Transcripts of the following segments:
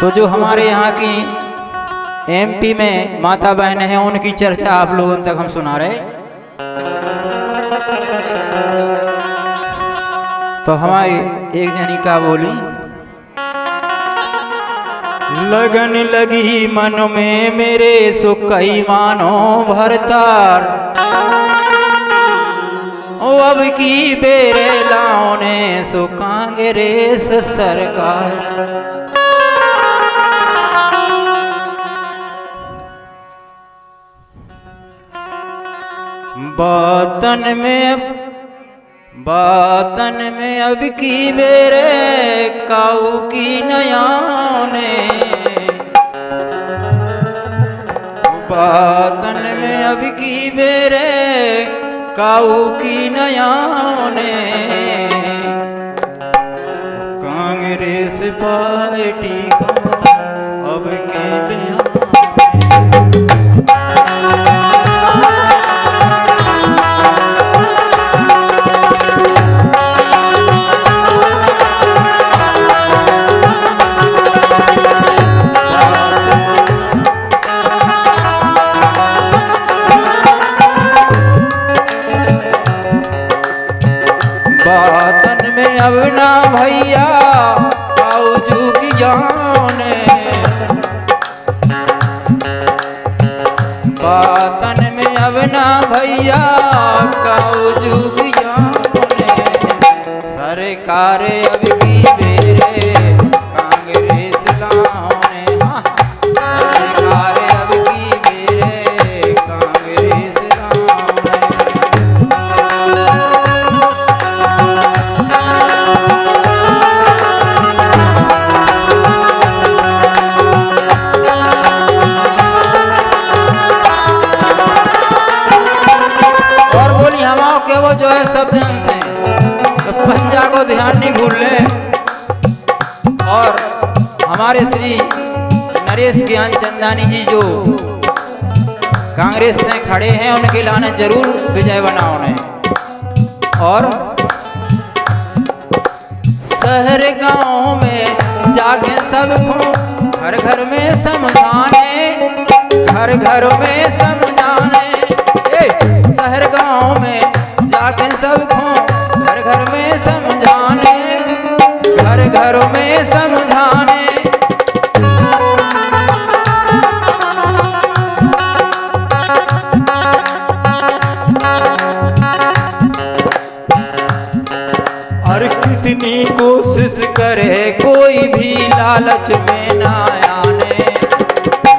तो जो हमारे यहाँ की एमपी में माता बहन है उनकी चर्चा आप लोगों तक हम सुना रहे। तो हमारी एक जनी का बोली, लगन लगी मन में मेरे सुकई मानो भरतार, अब की बेरे लाउने सो कांग्रेस सरकार। बातन में अब की बेरे काऊ की नयाने, बातन में अब की बेरे काऊ की नयाने, कांग्रेस पार्टी को अब के लिया। बातन में अब ना भैया बावजू की जाने, बातन में अब ना भैया बावजू की जाने, सरकार अब की बेरे कांग्रेस लाने, सरकार अब की बेरे कांग्रेस लाने। के वो जो है सब जन से तो पंजा को ध्यान नहीं भूल ले, और हमारे श्री नरेश ज्ञानचंदानी जी जो कांग्रेस से खड़े हैं उनके लाने जरूर विजय बनाओ ने। और शहर गांव में जाके सबको घर घर में समझाने, घर घर में समझाने, शहर गांव में जाके सबको घर घर में समझाने, घर घर में समझाने। और कितनी कोशिश करे कोई भी लालच में ना आने,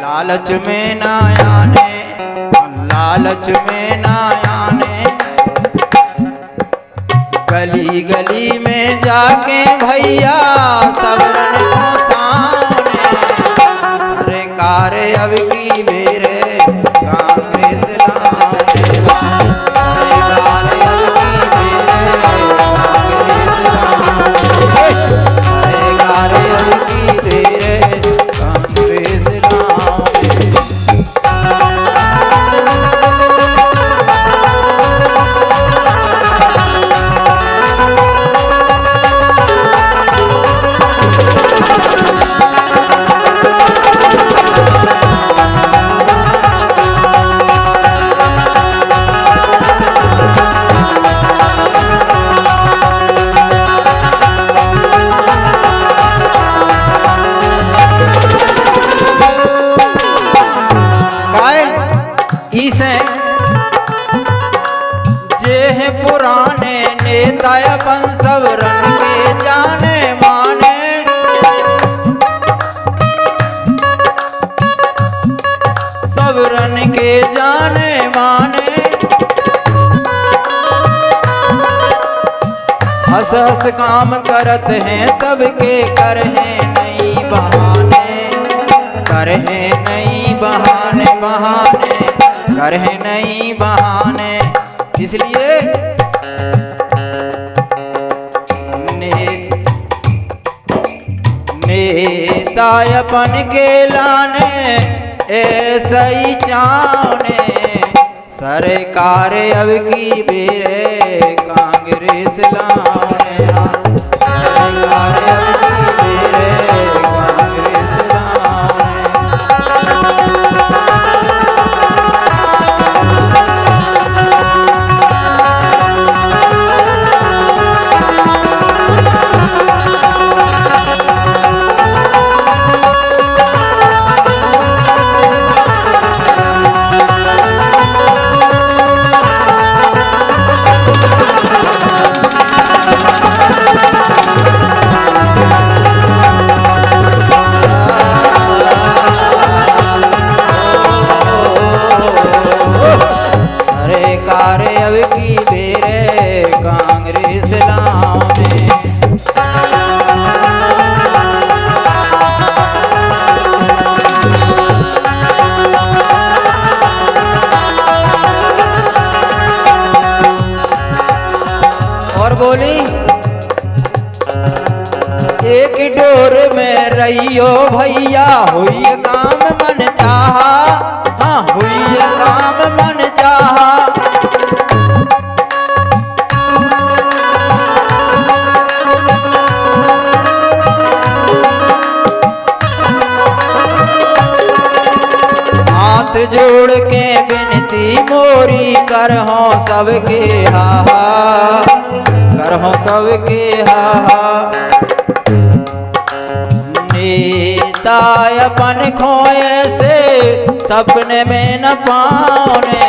लालच में ना आने, लालच में ना आने। गली गली में जाके भैया सबरन को सामने, सरकार अब की बेरे कांग्रेस लाने, सरकार अब की बेरे कांग्रेस लाने, सरकार अब की बेरे कांग्रेस लाने। पुराने नेता अपन सब रन के जाने माने, सब रन के जाने माने। हंस हंस काम करत हैं सबके करहे नहीं बहाने, करहे नहीं बहाने, बहाने करहे नहीं बहाने। इसलिए नेता अपन के लाने ऐसा ही चाने, सरकार अब की बेरे कांग्रेस लाने, सरकार अब की बेरे कांग्रेस लाने। भैया हुई काम मन चाहा, हाँ हुई काम मन चाहा। हाथ जोड़ के विनती मोरी करहो सबके हाहा, करहो सबके हाहा। नेता अपन खोए से सपने में न पाओने,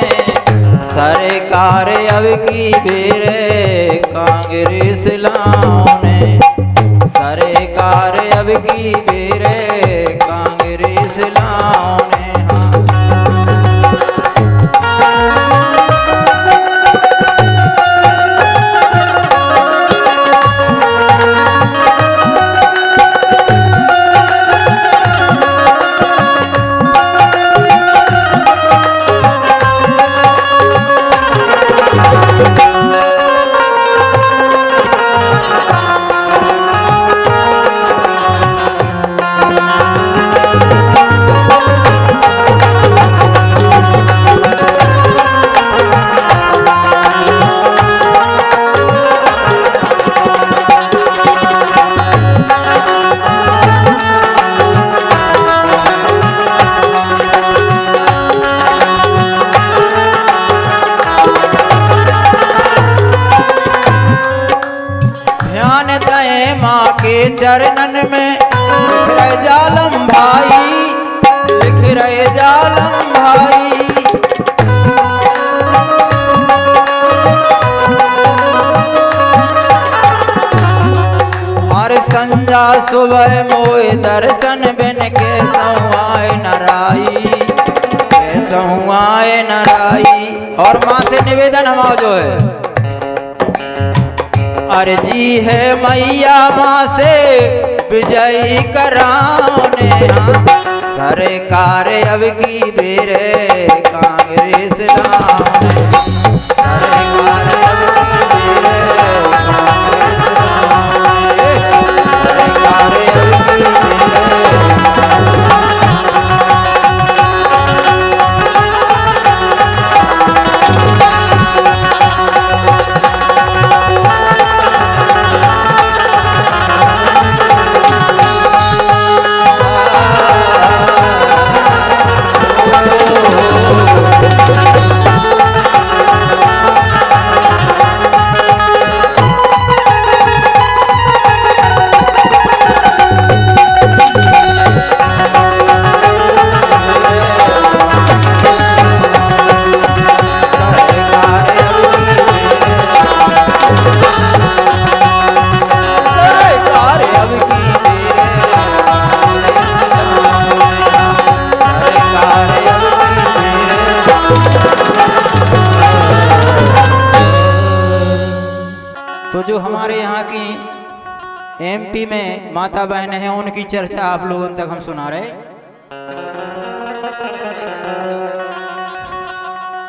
सरकार अब की बेरे कांग्रेस लाओने, सरकार अब की बेरे कांग्रेस लाओने। चरणन में लिख रहे जालम भाई, लिख रहे जालम भाई। और संजा सुबह मोए दर्शन बिन के सहुआए नराई, के सहुआए नराई। और माँ से निवेदन हमारा जो है, अर्जी है मैया माँ से विजयी कराने, सरकार अब की बेरे कांग्रेस लाने, सरकार अब की बेरे कांग्रेस लाने, सरकार अब की बेरे। तो जो हमारे यहाँ की एमपी में माता बहन हैं, उनकी चर्चा आप लोगों तक हम सुना रहे।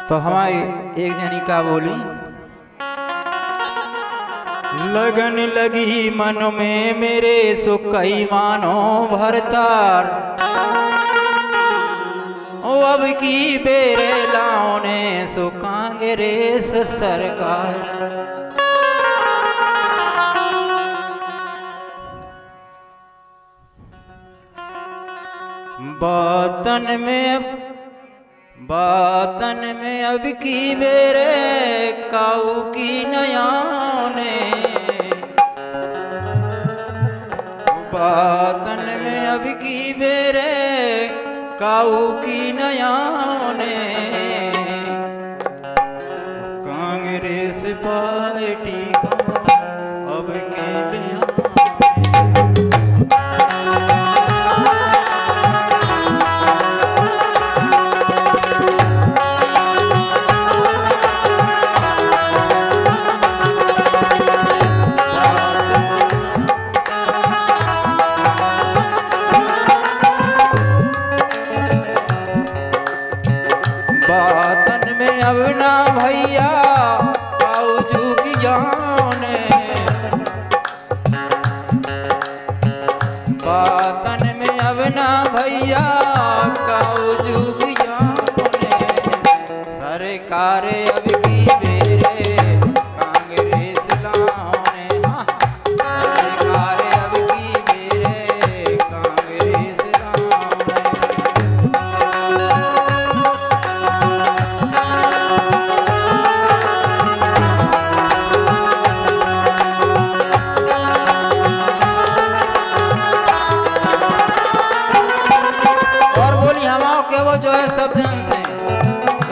तो हमारी एक जनी का बोली, लगन लगी मन में मेरे सुकई मानो भरतार, अब की बेरे लाओने सो कांग्रेस सरकार। बातन में अब की बेरे काऊ की नयाने, बातन में अब की बेरे काऊ की नयाने, कांग्रेस पार्टी को अब के लिया। बातन में अब ना भैया बाबूजू की जान, भैया कौजुगिया सरकार अब की बेरे कांग्रेस लाने सरकार अब की बेरे कांग्रेस लाने। और बोली हमाओ के वो जो है सब जन से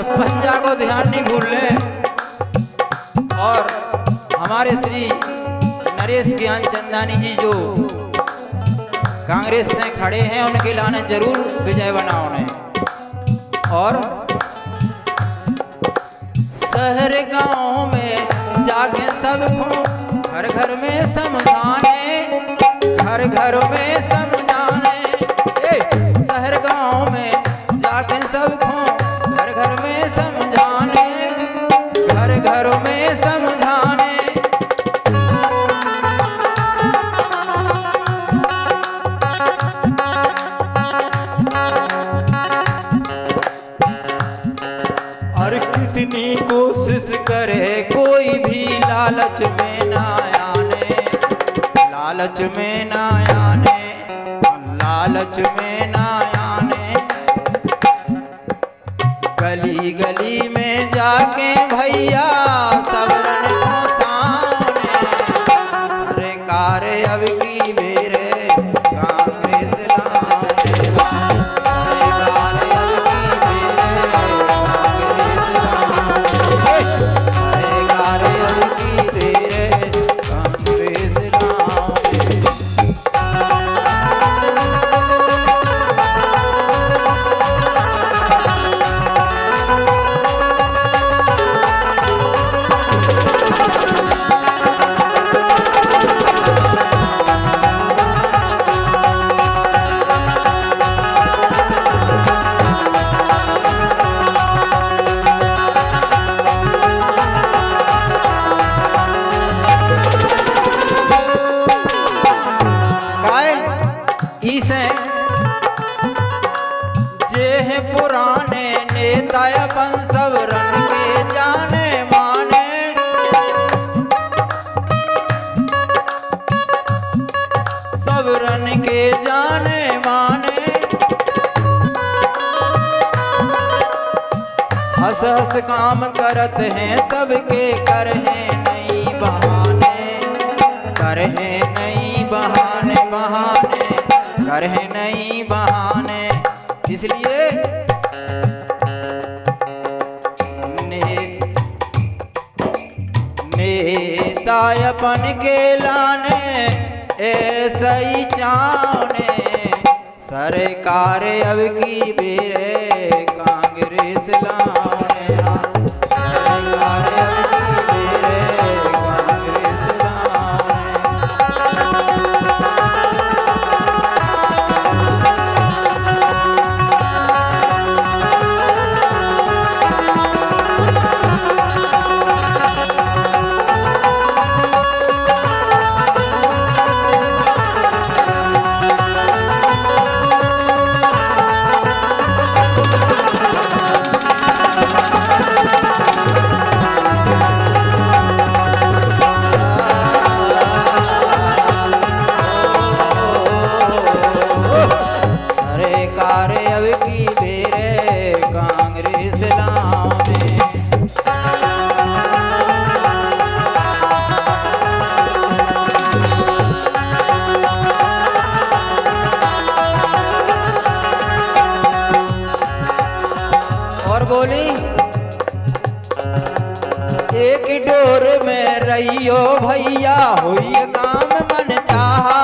पंजा को ध्यान नहीं भूलने और हमारे श्री नरेश ज्ञान चंदानी जी जो कांग्रेस से खड़े हैं उनके लाने जरूर विजय बनाओ ने। और शहर गांव में जाके सबको घर घर में समझाने घर घर में समझाने शहर गांव में जाके सबको घर घर में समझाने घर घर में समझाने। और कितनी कोशिश करे कोई भी लालच में ना आने लालच में ना आने लालच में ना आने। गली गली में जाके भैया सबरन को सामने सरकार अब की बेरे कांग्रेस लाने सरकार अब की बेरे कांग्रेस लाने सरकार अब की बेरे कांग्रेस लाने। पुराने नेता अपन सब रन के जाने माने सब रन के जाने माने। हंस हंस काम करत हैं सबके करहे नहीं बहाने करहे नहीं बहाने बहाने करहे नहीं बहाने। इसलिए नेता अपन के लाने ऐसा ही चाने सरकार अब की बेरे कांग्रेस लाने सरकार अब की बेरे कांग्रेस लाने। बोली एक डोर में रहियो भैया हुई काम मन चाहा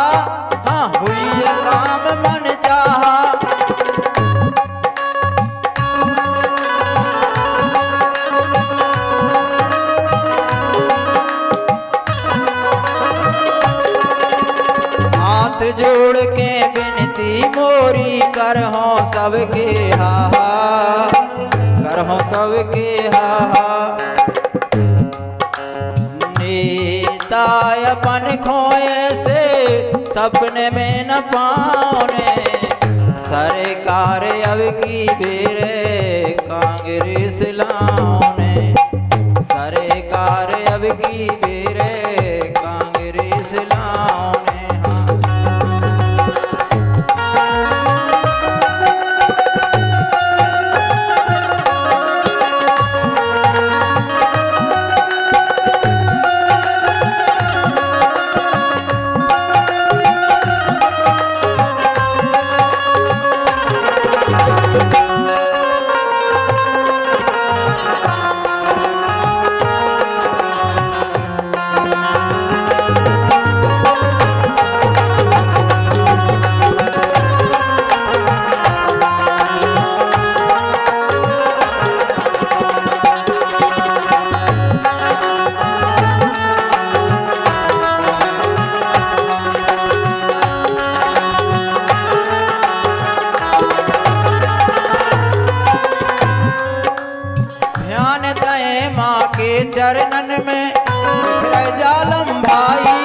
हाँ हुई काम मन चाहा। हाथ जोड़ के विनती मोरी करहो सबके हाहा करहो सबके हाहा। नेता अपन खोए से सपने में न पाओने सरकार अब की बेरे कांग्रेस लाने, सरकार अब की बेरे कांग्रेस लाने। चरणन में लिख रहे जालम भाई,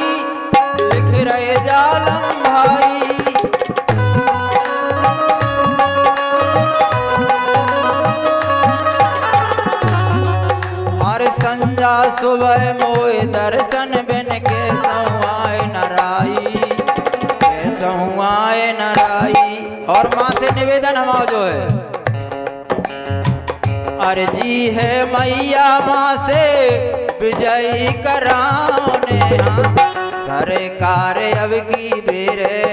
लिख रहे जालम भाई। हर संजा सुबह मोए दर्शन बिन के सहुआए नराई, के सहुआए नराई। और माँ से निवेदन हमारा जो है, अर्जी है मैया माँ से विजयी कराने। सरकार अब की बेरे